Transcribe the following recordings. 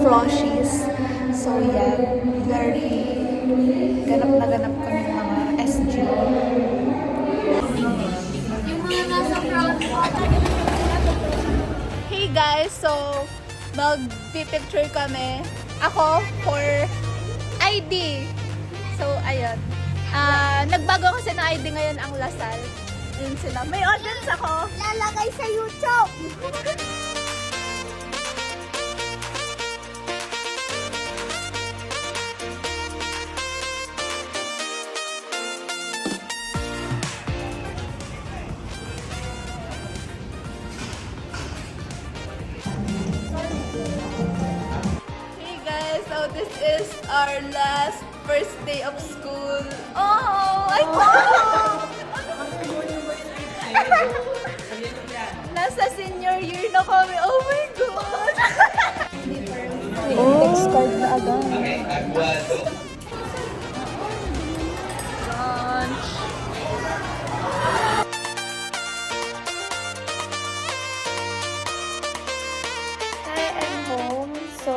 Froshies. So yeah, very ganap na ganap kami mga SG. Yung mga nasa front. Hey guys, so mag-picture kami. Ako for ID. So ayun. Nagbago kasi na ID ngayon ang Lasal. Yun sila. May audience ako. Lalagay sa YouTube! Hey guys, so this is our last first day of school. Oh, I thought! Nasa senior year na kami. Oh my God! Index card na agad. Lunch. Hi, I'm home. So,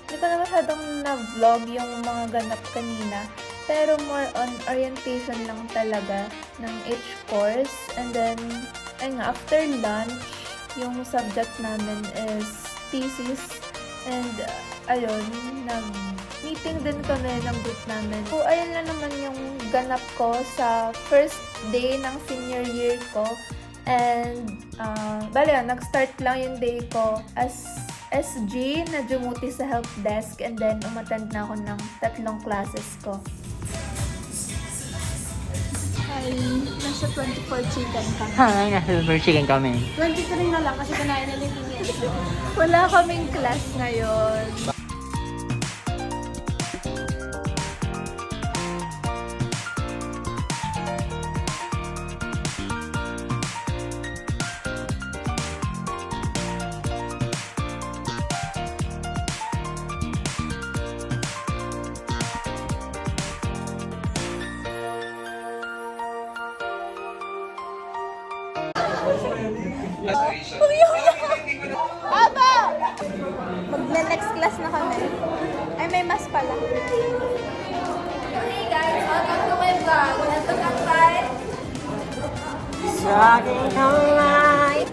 hindi ko na masyadong na-vlog yung mga ganap kanina. Pero more on orientation lang talaga ng each course. And then, ayun nga, after lunch, yung subject namin is thesis. And, ayun, nag-meeting din kami ng group namin. So, ayun lang naman yung ganap ko sa first day ng senior year ko. And, bali yun, nag-start lang yung day ko as SG na dumuti sa help desk. And then, umattend na ako ng 3 classes ko. Ay, nasa 24 chicken ka. Hi, nasa silver chicken kami. 23 na lang kasi kanain na din niya. Wala kaming class ngayon. Aba! Magle-next class na kami. Ay, may mas pala. Hey guys, welcome to my vlog. Ito ka tayo. Jogging alright.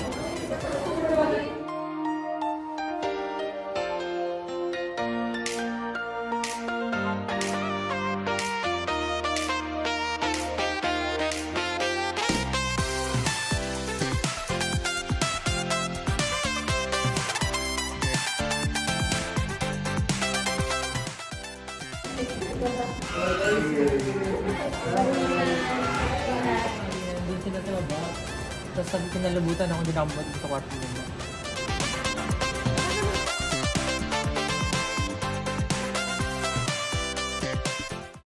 Doon sila sa baba. Tapos sabi kinalabutan ako, din ako sa kwarto nila.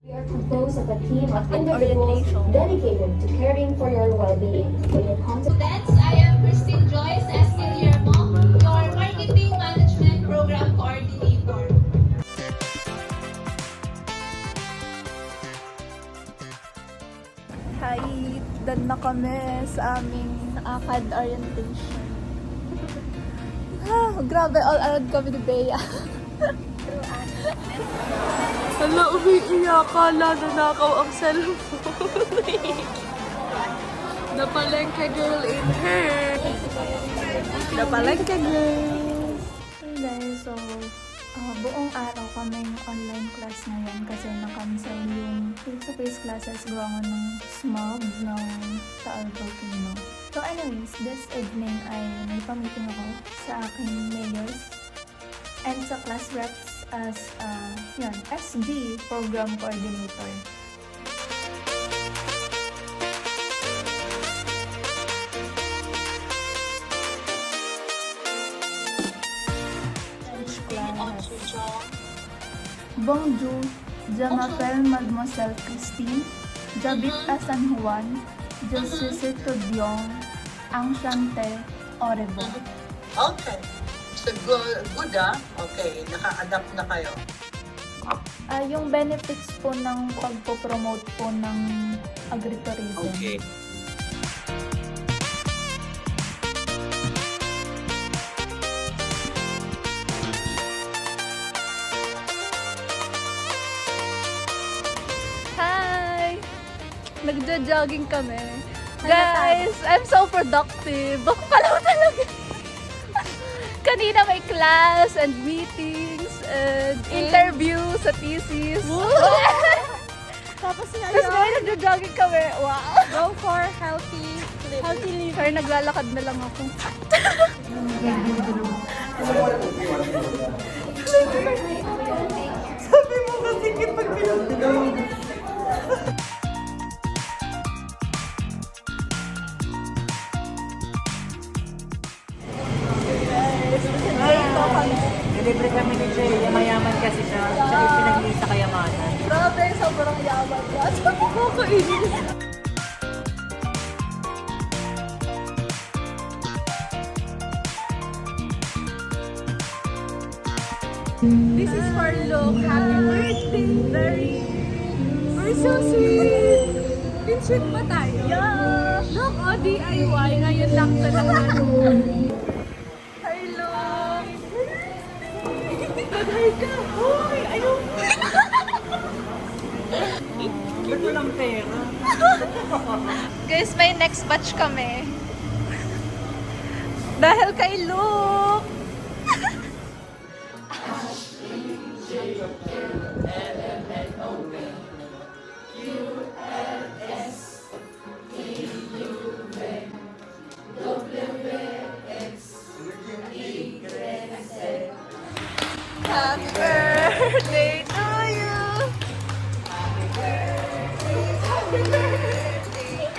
We are composed of a team of individuals dedicated to caring for your well-being. When you contact Students, I am Christine Joyce, S. Guillermo, your Marketing Management Program Coordinator. Hi, done na kami sa aming ACAD orientation. Grabe, all around kami ni Bea. Hala, umiiyak ka. Nanakaw ang cellphone. Napalengke girl in her. Napalengke girl. Hey guys, so buong araw kaming online class ngayon kasi na-cancel yung face-to-face classes gawa nga ng smog ng Taal Volcano. So anyways, this evening ay may pa-meeting ako sa aking mayors and sa class reps as SG Program Coordinator. French class. Bonjour, je m'appelle Mademoiselle Christine, j'habite à San Juan, je suis étudiant, enchanté, au revoir. Okay. So, good Okay, naka-adapt na kayo. Yung benefits po ng pagpo-promote po ng agritourism. Okay. nagja-jogging kami. Guys, I'm so productive. Ako pala talaga. Kanina may class and meetings and interview sa thesis. Tapos ngayon nagja-jogging kami. Wow! Go for healthy living. Healthy living. Pero naglalakad na lang ako. Sabi mo kasi kapag pinagdigaw. Nilibre kami ni Jay. Mayaman kasi siya. Siya yung pinag-iisa sa kayamanan. Grabe, sobrang yaman ko. Sabi ko ko This is for Luke. Happy birthday! We're so sweet! Pinsuit pa tayo? Yeah! Look, oh, DIY. Ngayon lang ito naman. Hi, Luke! Hi ka! Hoy! Ayun! Ba't walang pera? Guys, may next batch kami. Dahil kay Luke! Happy birthday to you.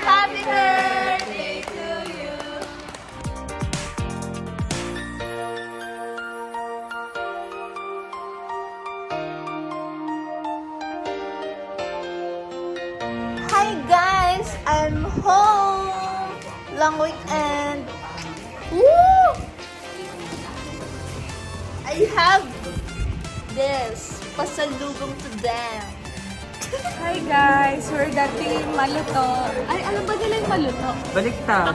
Happy birthday to you. Hi guys, I'm home. Long weekend. Woo! I have this pasalubong to them. Hi guys, we're the team Maluto. Ay, alam ba nila yung Maluto? Baliktad.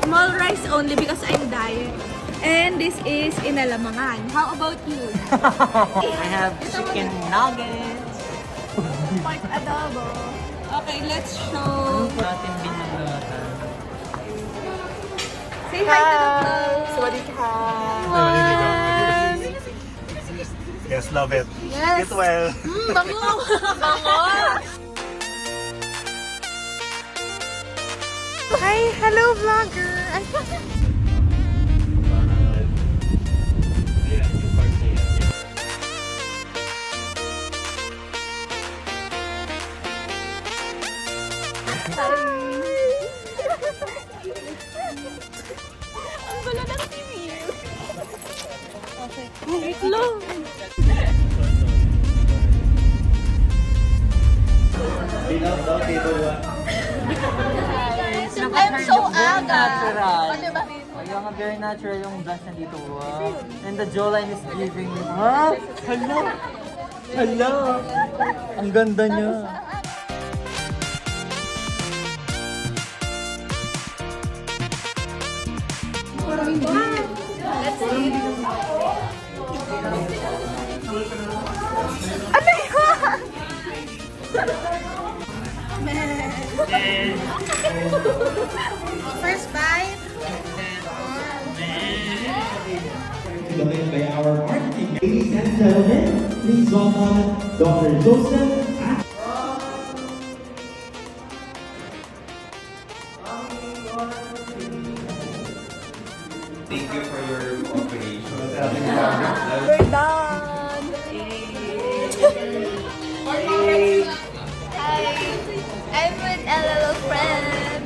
Small rice only because I'm diet. And this is inalamangan. How about you? I have chicken nuggets. Pork adobo. Okay, let's show. Natin binagatan. Say hi to the vlog. Sawadika. Yes, love it. Yes. Get well. Bango! Bango! Hi! Hello, vlogger! Ang bala ng TV. Okay. Wait lang. I'm so aga. Natural. O, diba? Yung nga very natural yung blush na dito. Wow. And the jawline is giving. Ha? Hala. Hala. Ang ganda niya. Let's see. Ano yun? First bite. Joined by our marketing. Ladies and gentlemen, please welcome Dr. Joseph. Thank you for your cooperation. We're done. Hi. I'm with a little friend.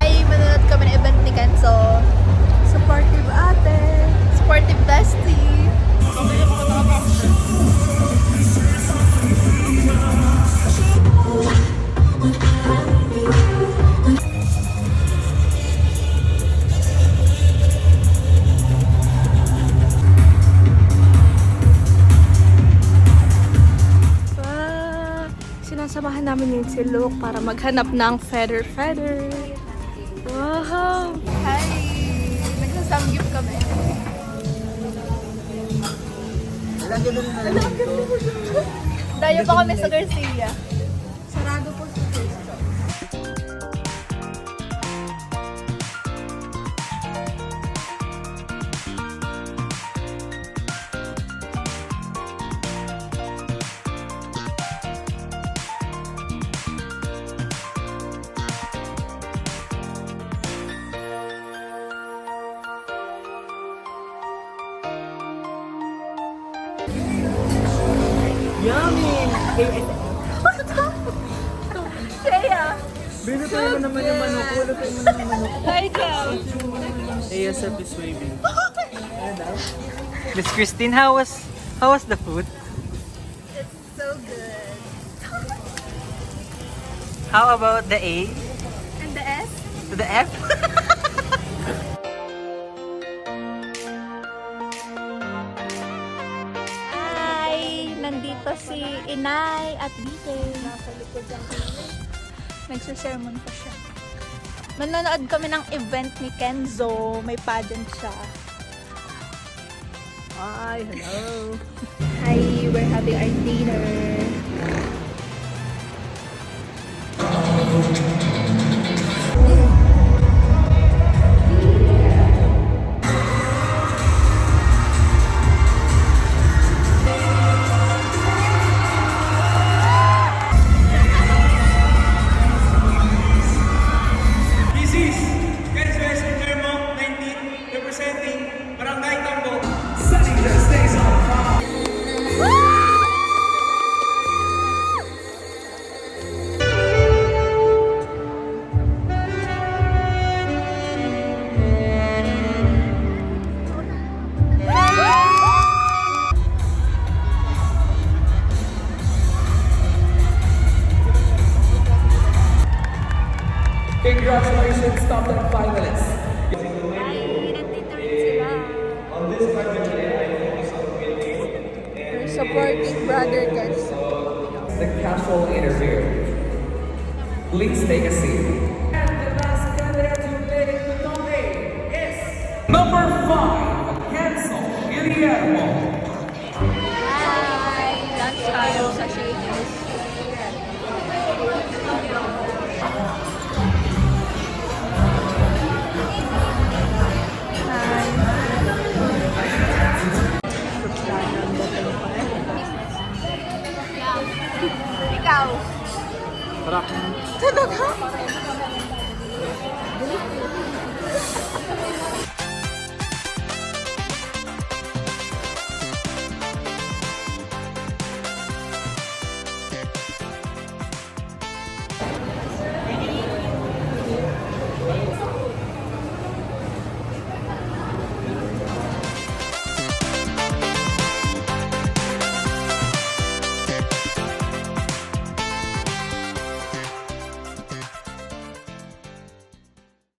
Ay, manonood kami ng event ni Kenzo. Supportive ate. Supportive bestie. Sinasamahan namin yun si Luke para maghanap ng feather. Wow! Hi! Nagsasamgyup kami. Lagyan mo na lang ito. Dayo pa kami sa Garcia. Sarado po sa Facebook. Yummy! Kaya, Binutuin mo naman yung manok. Binutuin mo naman yung manok. hi Cal. ASF is waving. Miss Christine, how was the food? It's so good. How about the A And the S? to the F? Hi! Nandito si Inay at Dike. Nasa likod ng Nagsisermon pa siya. Manonood kami ng event ni Kenzo. May pageant siya. Hi! Hello! Hi, we're having our dinner. This is Kenzo Termo 19 representing Barangay Tambo. Sunny that stays on fire. Congratulations, top 10 finalists. Hi! Nandito rin sila. We're supporting Brother Kenzo. The casual interview. Please take a seat. And the last candidate to play the Tombe is number 5, Hansel Guillermo. Hi! Lunch tayo sa Shakers. Ikaw. Sarap. Talaga?